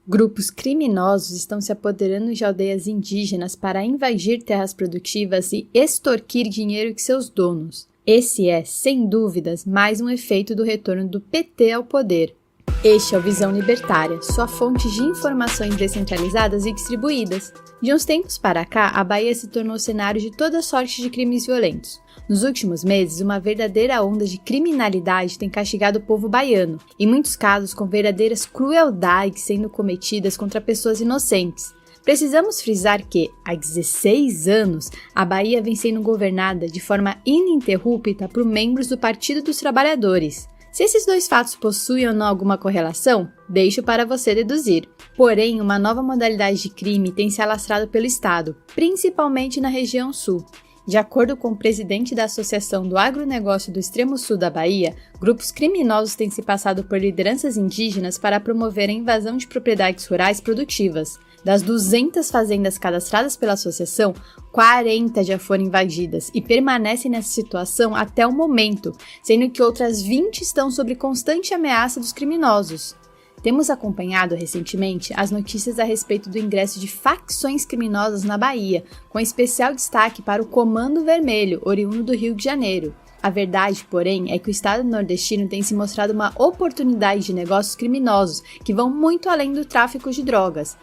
Grupos criminosos estão se apoderando de aldeias indígenas para invadir terras produtivas e extorquir dinheiro de seus donos. Esse é, sem dúvidas, mais um efeito do retorno do PT ao poder. Este é o Visão Libertária, sua fonte de informações descentralizadas e distribuídas. De uns tempos para cá, a Bahia se tornou cenário de toda sorte de crimes violentos. Nos últimos meses, uma verdadeira onda de criminalidade tem castigado o povo baiano, em muitos casos com verdadeiras crueldades sendo cometidas contra pessoas inocentes. Precisamos frisar que, há 16 anos, a Bahia vem sendo governada de forma ininterrupta por membros do Partido dos Trabalhadores. Se esses dois fatos possuem ou não alguma correlação, deixo para você deduzir. Porém, uma nova modalidade de crime tem se alastrado pelo Estado, principalmente na região sul. De acordo com o presidente da Associação do Agronegócio do Extremo Sul da Bahia, grupos criminosos têm se passado por lideranças indígenas para promover a invasão de propriedades rurais produtivas. Das 200 fazendas cadastradas pela associação, 40 já foram invadidas e permanecem nessa situação até o momento, sendo que outras 20 estão sob constante ameaça dos criminosos. Temos acompanhado recentemente as notícias a respeito do ingresso de facções criminosas na Bahia, com especial destaque para o Comando Vermelho, oriundo do Rio de Janeiro. A verdade, porém, é que o estado nordestino tem se mostrado uma oportunidade de negócios criminosos que vão muito além do tráfico de drogas.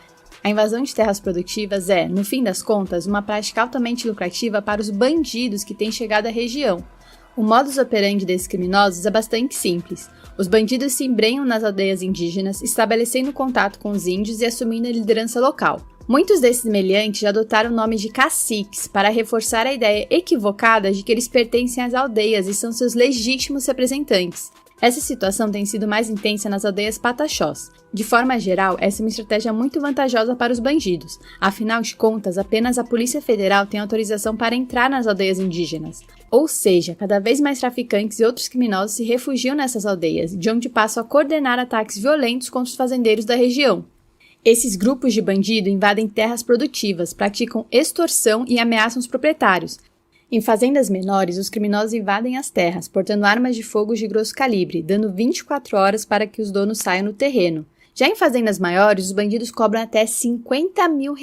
A invasão de terras produtivas é, no fim das contas, uma prática altamente lucrativa para os bandidos que têm chegado à região. O modus operandi desses criminosos é bastante simples. Os bandidos se embrenham nas aldeias indígenas, estabelecendo contato com os índios e assumindo a liderança local. Muitos desses meliantes já adotaram o nome de caciques para reforçar a ideia equivocada de que eles pertencem às aldeias e são seus legítimos representantes. Essa situação tem sido mais intensa nas aldeias pataxós. De forma geral, essa é uma estratégia muito vantajosa para os bandidos. Afinal de contas, apenas a Polícia Federal tem autorização para entrar nas aldeias indígenas. Ou seja, cada vez mais traficantes e outros criminosos se refugiam nessas aldeias, de onde passam a coordenar ataques violentos contra os fazendeiros da região. Esses grupos de bandido invadem terras produtivas, praticam extorsão e ameaçam os proprietários. Em fazendas menores, os criminosos invadem as terras, portando armas de fogo de grosso calibre, dando 24 horas para que os donos saiam no terreno. Já em fazendas maiores, os bandidos cobram até R$50 mil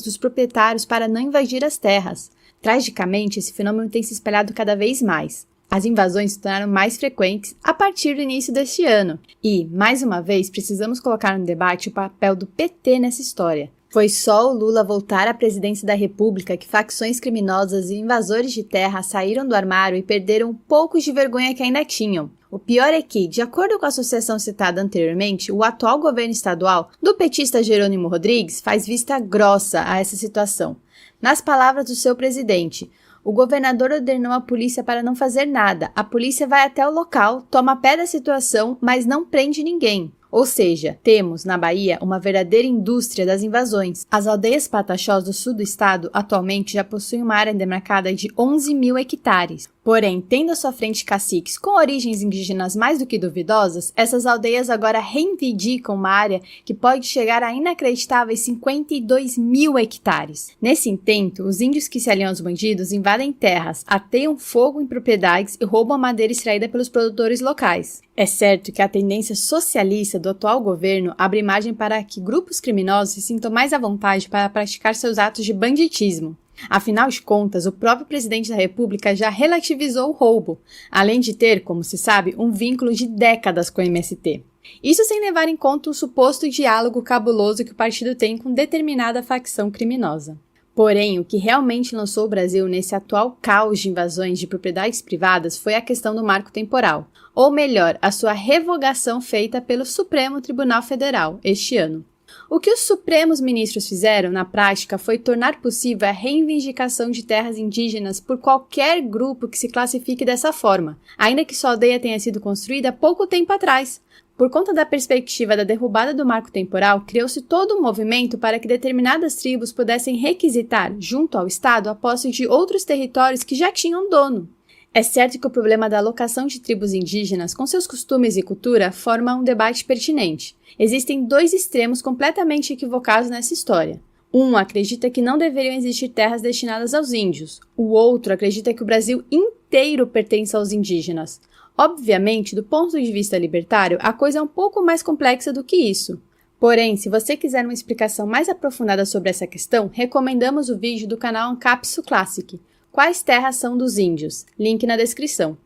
dos proprietários para não invadir as terras. Tragicamente, esse fenômeno tem se espalhado cada vez mais. As invasões se tornaram mais frequentes a partir do início deste ano. E, mais uma vez, precisamos colocar no debate o papel do PT nessa história. Foi só o Lula voltar à presidência da República que facções criminosas e invasores de terra saíram do armário e perderam um pouco de vergonha que ainda tinham. O pior é que, de acordo com a associação citada anteriormente, o atual governo estadual, do petista Jerônimo Rodrigues, faz vista grossa a essa situação. Nas palavras do seu presidente, o governador ordenou a polícia para não fazer nada. A polícia vai até o local, toma pé da situação, mas não prende ninguém. Ou seja, temos, na Bahia, uma verdadeira indústria das invasões. As aldeias pataxós do sul do estado atualmente já possuem uma área demarcada de 11 mil hectares. Porém, tendo à sua frente caciques com origens indígenas mais do que duvidosas, essas aldeias agora reivindicam uma área que pode chegar a inacreditáveis 52 mil hectares. Nesse intento, os índios que se aliam aos bandidos invadem terras, ateiam fogo em propriedades e roubam a madeira extraída pelos produtores locais. É certo que a tendência socialista do atual governo abre margem para que grupos criminosos se sintam mais à vontade para praticar seus atos de banditismo. Afinal de contas, o próprio presidente da República já relativizou o roubo, além de ter, como se sabe, um vínculo de décadas com o MST. Isso sem levar em conta o suposto diálogo cabuloso que o partido tem com determinada facção criminosa. Porém, o que realmente lançou o Brasil nesse atual caos de invasões de propriedades privadas foi a questão do marco temporal, ou melhor, a sua revogação feita pelo Supremo Tribunal Federal este ano. O que os Supremos Ministros fizeram, na prática, foi tornar possível a reivindicação de terras indígenas por qualquer grupo que se classifique dessa forma, ainda que sua aldeia tenha sido construída há pouco tempo atrás. Por conta da perspectiva da derrubada do marco temporal, criou-se todo um movimento para que determinadas tribos pudessem requisitar, junto ao Estado, a posse de outros territórios que já tinham dono. É certo que o problema da alocação de tribos indígenas com seus costumes e cultura forma um debate pertinente. Existem dois extremos completamente equivocados nessa história. Um acredita que não deveriam existir terras destinadas aos índios. O outro acredita que o Brasil inteiro pertence aos indígenas. Obviamente, do ponto de vista libertário, a coisa é um pouco mais complexa do que isso. Porém, se você quiser uma explicação mais aprofundada sobre essa questão, recomendamos o vídeo do canal Ancapsu Classic, Quais terras são dos índios? Link na descrição.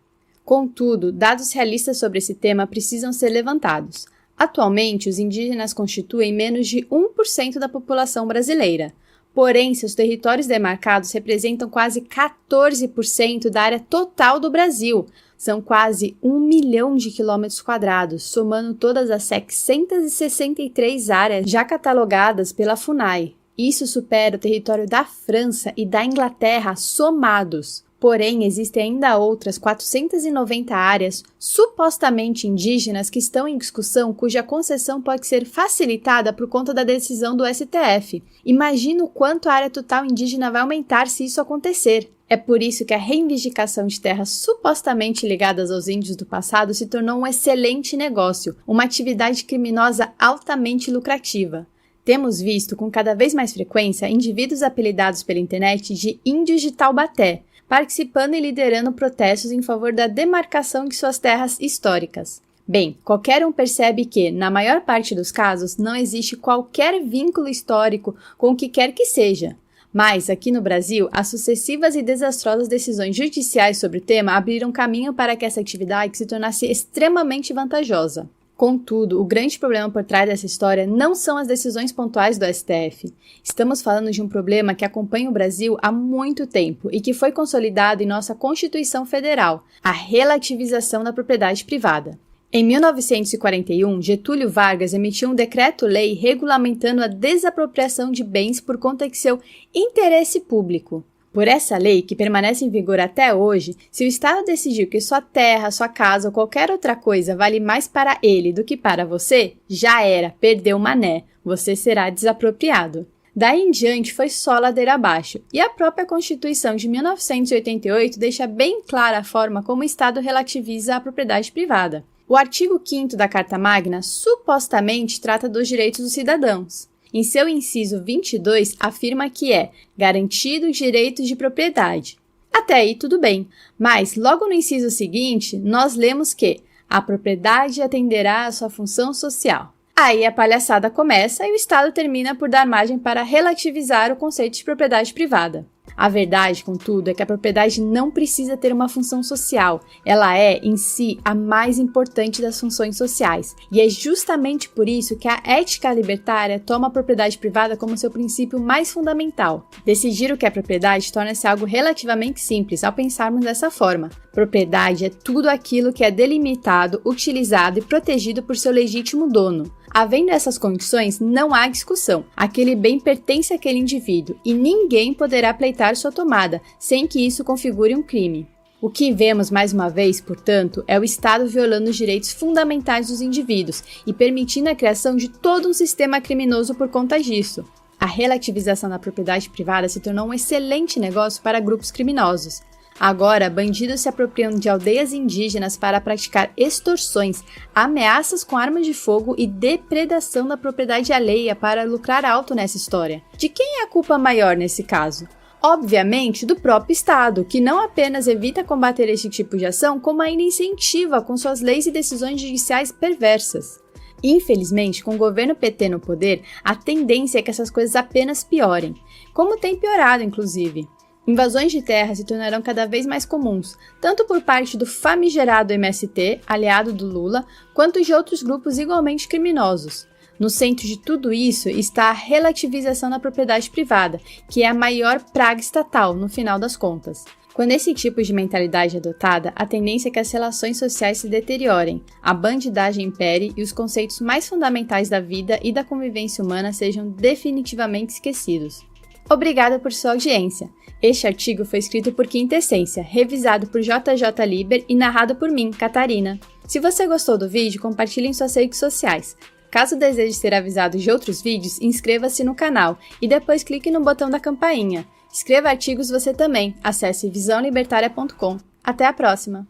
Contudo, dados realistas sobre esse tema precisam ser levantados. Atualmente, os indígenas constituem menos de 1% da população brasileira. Porém, seus territórios demarcados representam quase 14% da área total do Brasil. São quase 1 milhão de quilômetros quadrados, somando todas as 763 áreas já catalogadas pela FUNAI. Isso supera o território da França e da Inglaterra somados. Porém, existem ainda outras 490 áreas supostamente indígenas que estão em discussão, cuja concessão pode ser facilitada por conta da decisão do STF. Imagina o quanto a área total indígena vai aumentar se isso acontecer. É por isso que a reivindicação de terras supostamente ligadas aos índios do passado se tornou um excelente negócio, uma atividade criminosa altamente lucrativa. Temos visto com cada vez mais frequência indivíduos apelidados pela internet de índios de Taubaté, participando e liderando protestos em favor da demarcação de suas terras históricas. Bem, qualquer um percebe que, na maior parte dos casos, não existe qualquer vínculo histórico com o que quer que seja. Mas, aqui no Brasil, as sucessivas e desastrosas decisões judiciais sobre o tema abriram caminho para que essa atividade se tornasse extremamente vantajosa. Contudo, o grande problema por trás dessa história não são as decisões pontuais do STF. Estamos falando de um problema que acompanha o Brasil há muito tempo e que foi consolidado em nossa Constituição Federal, a relativização da propriedade privada. Em 1941, Getúlio Vargas emitiu um decreto-lei regulamentando a desapropriação de bens por conta de seu interesse público. Por essa lei, que permanece em vigor até hoje, se o Estado decidir que sua terra, sua casa ou qualquer outra coisa vale mais para ele do que para você, já era, perdeu o mané, você será desapropriado. Daí em diante foi só ladeira abaixo, e a própria Constituição de 1988 deixa bem clara a forma como o Estado relativiza a propriedade privada. O artigo 5º da Carta Magna supostamente trata dos direitos dos cidadãos. Em seu inciso 22, afirma que é garantido o direito de propriedade. Até aí tudo bem, mas logo no inciso seguinte, nós lemos que a propriedade atenderá à sua função social. Aí a palhaçada começa e o Estado termina por dar margem para relativizar o conceito de propriedade privada. A verdade, contudo, é que a propriedade não precisa ter uma função social. Ela é, em si, a mais importante das funções sociais. E é justamente por isso que a ética libertária toma a propriedade privada como seu princípio mais fundamental. Decidir o que é propriedade torna-se algo relativamente simples ao pensarmos dessa forma. Propriedade é tudo aquilo que é delimitado, utilizado e protegido por seu legítimo dono. Havendo essas condições, não há discussão. Aquele bem pertence àquele indivíduo e ninguém poderá pleitar sua tomada, sem que isso configure um crime. O que vemos mais uma vez, portanto, é o Estado violando os direitos fundamentais dos indivíduos e permitindo a criação de todo um sistema criminoso por conta disso. A relativização da propriedade privada se tornou um excelente negócio para grupos criminosos. Agora, bandidos se apropriam de aldeias indígenas para praticar extorsões, ameaças com armas de fogo e depredação da propriedade alheia para lucrar alto nessa história. De quem é a culpa maior nesse caso? Obviamente, do próprio Estado, que não apenas evita combater esse tipo de ação, como ainda incentiva com suas leis e decisões judiciais perversas. Infelizmente, com o governo PT no poder, a tendência é que essas coisas apenas piorem, como tem piorado, inclusive. Invasões de terra se tornarão cada vez mais comuns, tanto por parte do famigerado MST, aliado do Lula, quanto de outros grupos igualmente criminosos. No centro de tudo isso está a relativização da propriedade privada, que é a maior praga estatal, no final das contas. Quando esse tipo de mentalidade é adotada, a tendência é que as relações sociais se deteriorem, a bandidagem impere e os conceitos mais fundamentais da vida e da convivência humana sejam definitivamente esquecidos. Obrigada por sua audiência. Este artigo foi escrito por Quintessência, revisado por JJ Liber e narrado por mim, Catarina. Se você gostou do vídeo, compartilhe em suas redes sociais. Caso deseje ser avisado de outros vídeos, inscreva-se no canal e depois clique no botão da campainha. Escreva artigos você também. Acesse visãolibertaria.com. Até a próxima!